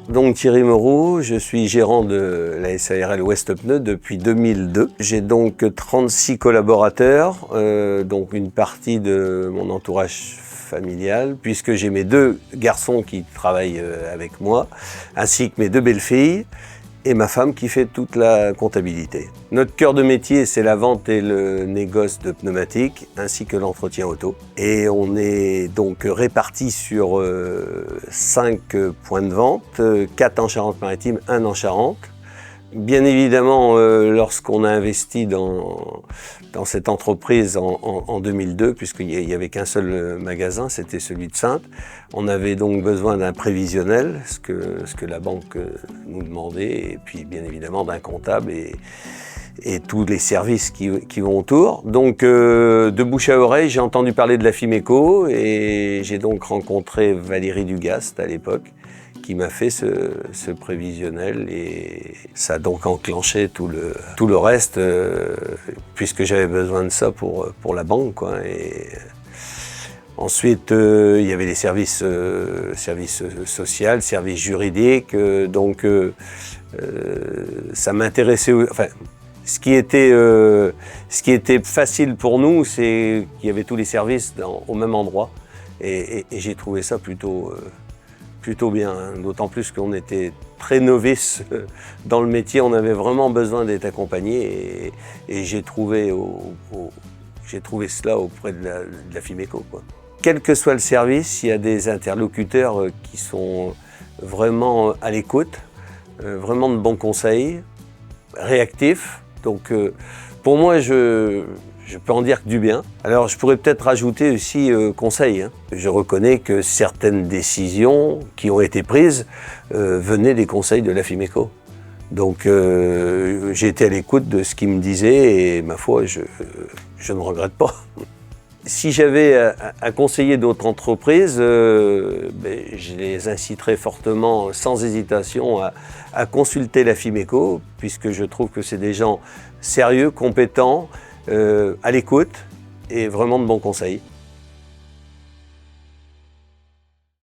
Donc Thierry Moreau, je suis gérant de la SARL Ouest Pneus depuis 2002. J'ai donc 36 collaborateurs, donc une partie de mon entourage familial, puisque j'ai mes 2 garçons qui travaillent avec moi, ainsi que mes 2 belles-filles, et ma femme qui fait toute la comptabilité. Notre cœur de métier, c'est la vente et le négoce de pneumatiques, ainsi que l'entretien auto. Et on est donc répartis sur 5 points de vente, 4 en Charente-Maritime, 1 en Charente. Bien évidemment, lorsqu'on a investi dans cette entreprise en 2002, puisqu'il n'y avait qu'un seul magasin, c'était celui de Saintes, on avait donc besoin d'un prévisionnel, ce que la banque nous demandait, et puis bien évidemment d'un comptable et tous les services qui vont autour. Donc de bouche à oreille, j'ai entendu parler de la Fimeco et j'ai donc rencontré Valérie Dugast à l'époque, qui m'a fait ce prévisionnel, et ça a donc enclenché tout le reste, puisque j'avais besoin de ça pour la banque, quoi. Et ensuite, il y avait les services sociaux, services juridiques, donc ça m'intéressait. Enfin, ce qui était facile pour nous, c'est qu'il y avait tous les services au même endroit, et j'ai trouvé ça plutôt bien, hein. D'autant plus qu'on était très novices dans le métier, on avait vraiment besoin d'être accompagnés, et j'ai trouvé cela auprès de la Fimeco, quoi. Quel que soit le service, il y a des interlocuteurs qui sont vraiment à l'écoute, vraiment de bons conseils, réactifs. Donc pour moi, je peux en dire que du bien. Alors je pourrais peut-être rajouter aussi conseil, hein. Je reconnais que certaines décisions qui ont été prises venaient des conseils de la Fimeco. Donc j'ai été à l'écoute de ce qu'ils me disaient, et ma foi, je ne regrette pas. Si j'avais à conseiller d'autres entreprises, je les inciterais fortement, sans hésitation, à consulter la Fimeco, puisque je trouve que c'est des gens sérieux, compétents, à l'écoute, et vraiment de bons conseils.